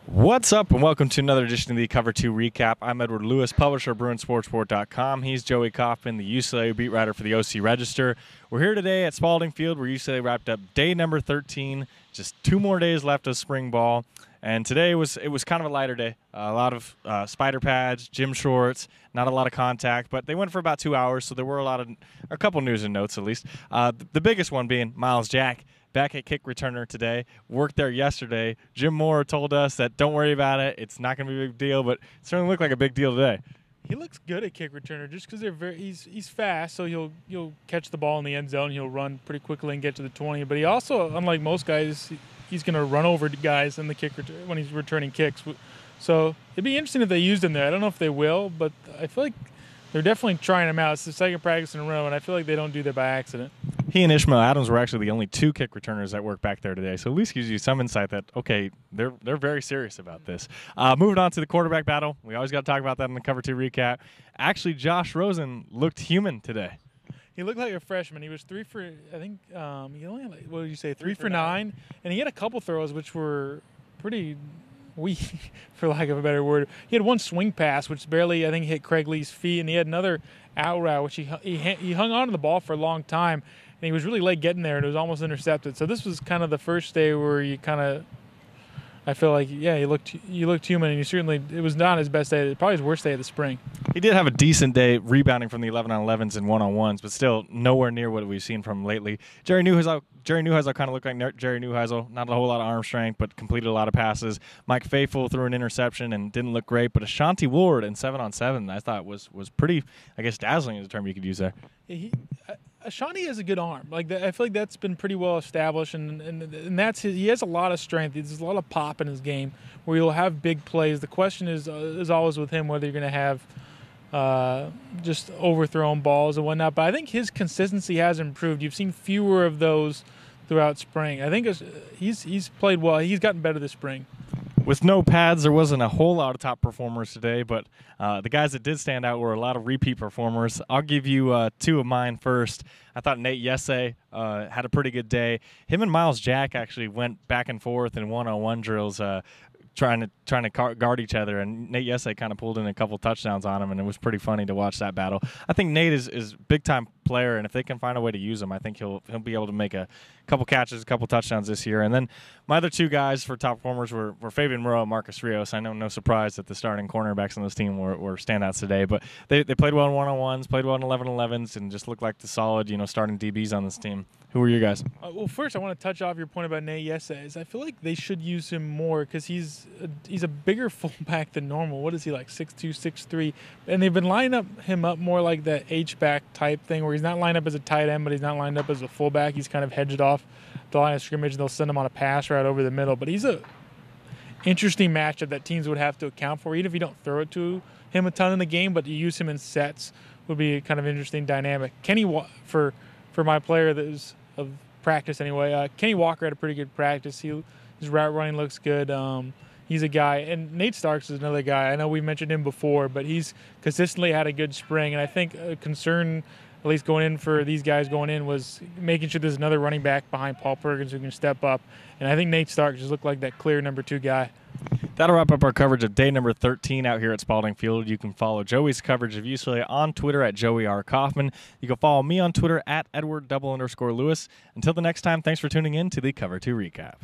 What's up, and welcome to another edition of the Cover 2 Recap. I'm Edward Lewis, publisher of BruinSportsReport.com. He's Joey Kaufman, the UCLA beat writer for the OC Register. We're here today at Spalding Field, where UCLA wrapped up day number 13. Just 2 more days left of spring ball. And today it was kind of a lighter day. A lot of spider pads, gym shorts, not a lot of contact, but they went for about 2 hours, so there were a couple news and notes at least. The biggest one being Myles Jack, back at kick returner today. Worked there yesterday. Jim Moore told us that don't worry about it. It's not going to be a big deal, but it certainly looked like a big deal today. He looks good at kick returner just because he's fast, so he'll catch the ball in the end zone. He'll run pretty quickly and get to the 20. But he also, unlike most guys, he's going to run over guys in the kick when he's returning kicks. So it'd be interesting if they used him there. I don't know if they will, but I feel like they're definitely trying him out. It's the second practice in a row, and I feel like they don't do that by accident. He and Ishmael Adams were actually the only 2 kick returners that worked back there today, so at least gives you some insight that, okay, they're very serious about this. Moving on to the quarterback battle. We always got to talk about that in the Cover 2 recap. Actually, Josh Rosen looked human today. He looked like a freshman. He was 3 for, I think, he only had, what did you say, 3 for 9? And he had a couple throws which were pretty weak, for lack of a better word. He had one swing pass, which barely, I think, hit Craig Lee's feet, and he had another out route, which he hung on to the ball for a long time, and he was really late getting there, and it was almost intercepted. So this was kind of the first day where you kind of, I feel like, yeah, he looked human, and it was not his best day. Probably his worst day of the spring. He did have a decent day rebounding from the 11-on-11s and 1-on-1s, but still nowhere near what we've seen from him lately. Jerry Neuheisel kind of looked like Jerry Neuheisel. Not a whole lot of arm strength, but completed a lot of passes. Mike Faithful threw an interception and didn't look great, but Ashanti Ward in 7-on-7 I thought was pretty, I guess, dazzling is a term you could use there. Ashanti has a good arm. I feel like that's been pretty well established, and that's he has a lot of strength. There's a lot of pop in his game where he'll have big plays. The question is always with him whether you're going to have just overthrown balls and whatnot. But I think his consistency has improved. You've seen fewer of those throughout spring. I think he's played well. He's gotten better this spring. With no pads, there wasn't a whole lot of top performers today, but the guys that did stand out were a lot of repeat performers. I'll give you 2 of mine first. I thought Nate Yesse had a pretty good day. Him and Myles Jack actually went back and forth in one-on-one drills, trying to guard each other, and Nate Yesse kind of pulled in a couple touchdowns on him, and it was pretty funny to watch that battle. I think Nate is a big-time player, and if they can find a way to use him, I think he'll be able to make a couple catches, a couple touchdowns this year. And then my other 2 guys for top performers were Fabian Moreau and Marcus Rios. I know no surprise that the starting cornerbacks on this team were standouts today, but they played well in 1-on-1s, played well in 11-on-11s, and just looked like the solid, starting DBs on this team. Who were your guys? Well, first I want to touch off your point about Nate Yesse. I feel like they should use him more because he's a bigger fullback than normal. What is he, like 6'2", 6'3"? And they've been lining him up more like that H-back type thing where he's not lined up as a tight end, but he's not lined up as a fullback. He's kind of hedged off the line of scrimmage, and they'll send him on a pass route over the middle. But he's a interesting matchup that teams would have to account for, even if you don't throw it to him a ton in the game, but you use him in sets would be a kind of interesting dynamic. For my player that is of practice anyway, Kenny Walker had a pretty good practice. His route running looks good. He's a guy, and Nate Starks is another guy. I know we mentioned him before, but he's consistently had a good spring, and I think a concern, at least going in for these guys going in, was making sure there's another running back behind Paul Perkins who can step up, and I think Nate Starks just looked like that clear number 2 guy. That'll wrap up our coverage of day number 13 out here at Spalding Field. You can follow Joey's coverage of UCLA on Twitter at Joey R. Kaufman. You can follow me on Twitter at Edward_Lewis. Until the next time, thanks for tuning in to the Cover 2 Recap.